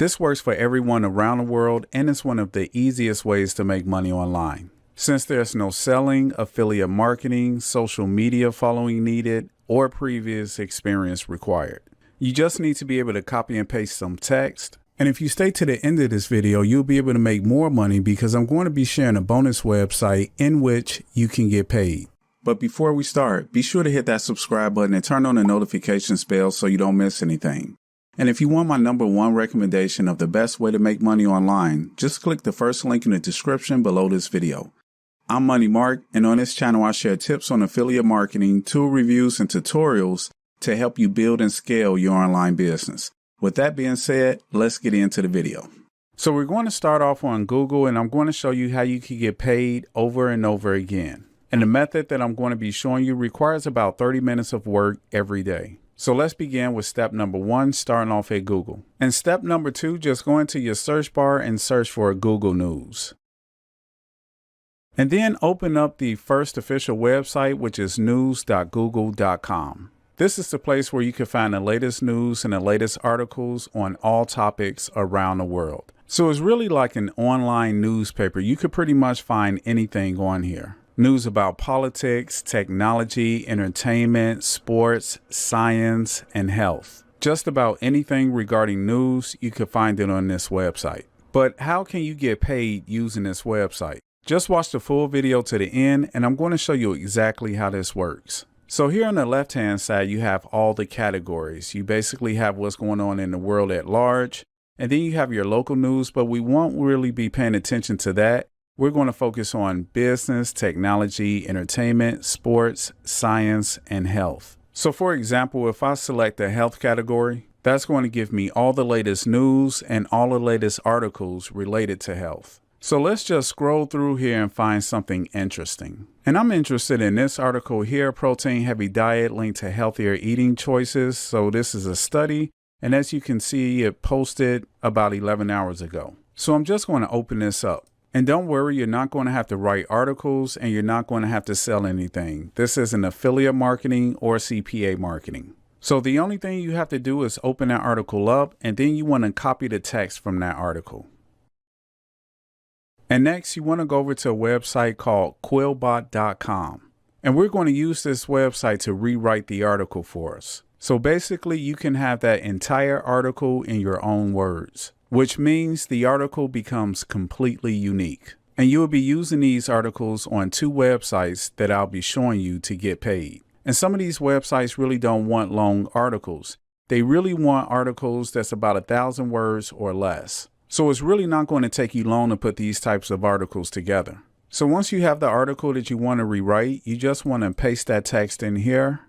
This works for everyone around the world, and it's one of the easiest ways to make money online. Since there's no selling, affiliate marketing, social media following needed, or previous experience required. You just need to be able to copy and paste some text. And if you stay to the end of this video, you'll be able to make more money because I'm going to be sharing a bonus website in which you can get paid. But before we start, be sure to hit that subscribe button and turn on the notifications bell so you don't miss anything. And if you want my #1 recommendation of the best way to make money online, just click the first link in the description below this video. I'm Money Mark, and on this channel I share tips on affiliate marketing, tool reviews, and tutorials to help you build and scale your online business. With that being said, let's get into the video. So we're going to start off on Google, and I'm going to show you how you can get paid over and over again. And the method that I'm going to be showing you requires about 30 minutes of work every day. So let's begin with step number 1, starting off at Google. And step number 2, just go into your search bar and search for Google News. And then open up the first official website, which is news.google.com. This is the place where you can find the latest news and the latest articles on all topics around the world. So it's really like an online newspaper. You could pretty much find anything on here. News about politics, technology, entertainment, sports, science, and health. Just about anything regarding news, you can find it on this website. But how can you get paid using this website? Just watch the full video to the end, and I'm going to show you exactly how this works. So here on the left-hand side, you have all the categories. You basically have what's going on in the world at large, and then you have your local news, but we won't really be paying attention to that. We're going to focus on business, technology, entertainment, sports, science, and health. So for example, if I select the health category, that's going to give me all the latest news and all the latest articles related to health. So let's just scroll through here and find something interesting. And I'm interested in this article here, protein heavy diet linked to healthier eating choices. So this is a study. And as you can see, it posted about 11 hours ago. So I'm just going to open this up. And don't worry, you're not going to have to write articles and you're not going to have to sell anything. This isn't affiliate marketing or CPA marketing. So the only thing you have to do is open that article up, and then you want to copy the text from that article. And next, you want to go over to a website called Quillbot.com. And we're going to use this website to rewrite the article for us. So basically, you can have that entire article in your own words, which means the article becomes completely unique. And you will be using these articles on 2 websites that I'll be showing you to get paid. And some of these websites really don't want long articles. They really want articles that's about 1,000 words or less. So it's really not going to take you long to put these types of articles together. So once you have the article that you want to rewrite, you just want to paste that text in here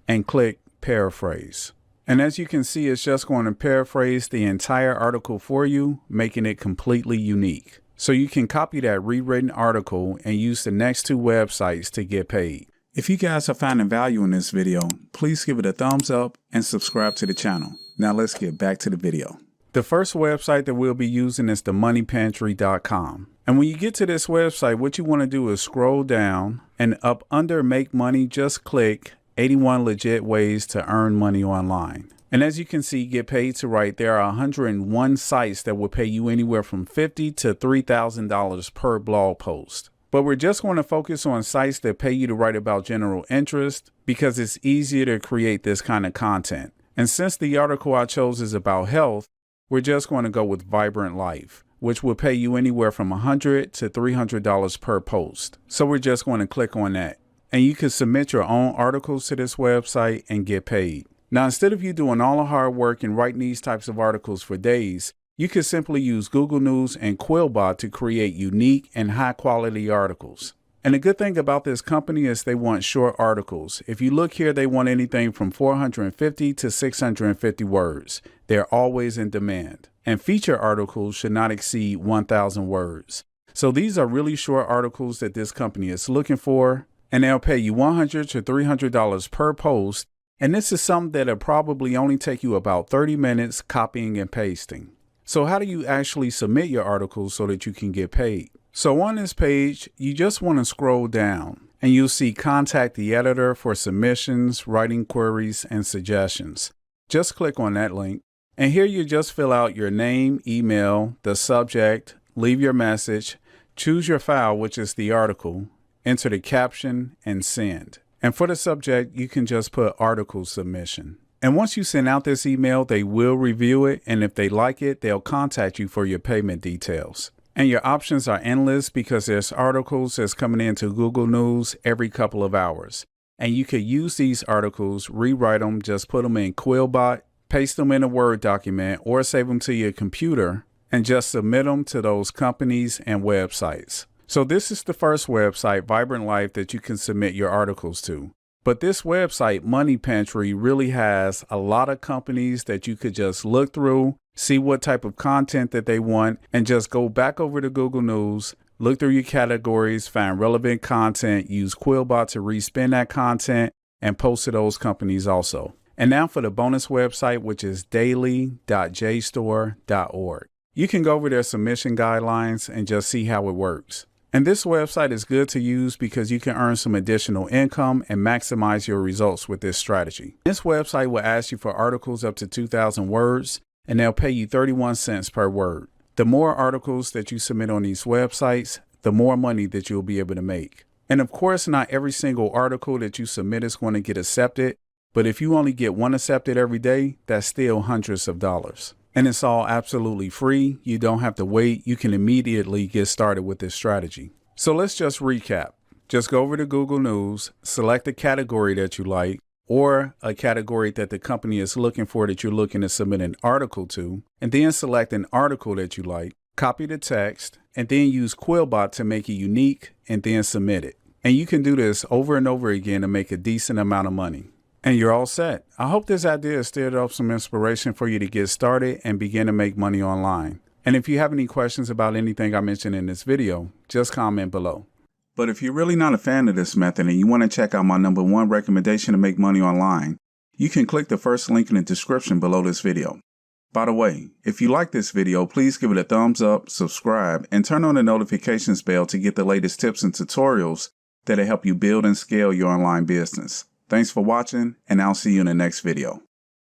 and click paraphrase. And as you can see, it's just going to paraphrase the entire article for you, making it completely unique. So you can copy that rewritten article and use the next 2 websites to get paid. If you guys are finding value in this video, please give it a thumbs up and subscribe to the channel. Now let's get back to the video. The first website that we'll be using is the moneypantry.com. And when you get to this website, what you want to do is scroll down, and up under Make Money, just click 81 legit ways to earn money online. And as you can see, get paid to write, there are 101 sites that will pay you anywhere from $50 to $3,000 per blog post. But we're just going to focus on sites that pay you to write about general interest because it's easier to create this kind of content. And since the article I chose is about health, we're just going to go with Vibrant Life, which will pay you anywhere from $100 to $300 per post. So we're just going to click on that. And you can submit your own articles to this website and get paid. Now, instead of you doing all the hard work and writing these types of articles for days, you can simply use Google News and Quillbot to create unique and high quality articles. And the good thing about this company is they want short articles. If you look here, they want anything from 450 to 650 words. They're always in demand. And feature articles should not exceed 1,000 words. So these are really short articles that this company is looking for. And they'll pay you $100 to $300 per post. And this is something that'll probably only take you about 30 minutes copying and pasting. So how do you actually submit your articles so that you can get paid? So on this page, you just want to scroll down and you'll see contact the editor for submissions, writing queries, and suggestions. Just click on that link. And here you just fill out your name, email, the subject, leave your message, choose your file, which is the article, enter the caption, and send. And for the subject, you can just put article submission. And once you send out this email, they will review it, and if they like it, they'll contact you for your payment details. And your options are endless because there's articles that's coming into Google News every couple of hours. And you could use these articles, rewrite them, just put them in Quillbot, paste them in a Word document, or save them to your computer, and just submit them to those companies and websites. So this is the first website, Vibrant Life, that you can submit your articles to. But this website, Money Pantry, really has a lot of companies that you could just look through, see what type of content that they want, and just go back over to Google News, look through your categories, find relevant content, use Quillbot to respin that content, and post to those companies also. And now for the bonus website, which is daily.jstore.org. You can go over their submission guidelines and just see how it works. And this website is good to use because you can earn some additional income and maximize your results with this strategy. This website will ask you for articles up to 2,000 words, and they'll pay you 31 cents per word. The more articles that you submit on these websites, the more money that you'll be able to make. And of course, not every single article that you submit is going to get accepted, but if you only get one accepted every day, that's still hundreds of dollars. And it's all absolutely free. You don't have to wait. You can immediately get started with this strategy. So let's just recap. Just go over to Google News, select a category that you like, or a category that the company is looking for that you're looking to submit an article to, and then select an article that you like, copy the text, and then use Quillbot to make it unique and then submit it. And you can do this over and over again to make a decent amount of money. And you're all set. I hope this idea stirred up some inspiration for you to get started and begin to make money online. And if you have any questions about anything I mentioned in this video, just comment below. But if you're really not a fan of this method and you want to check out my #1 recommendation to make money online, you can click the first link in the description below this video. By the way, if you like this video, please give it a thumbs up, subscribe, and turn on the notifications bell to get the latest tips and tutorials that'll help you build and scale your online business. Thanks for watching, and I'll see you in the next video.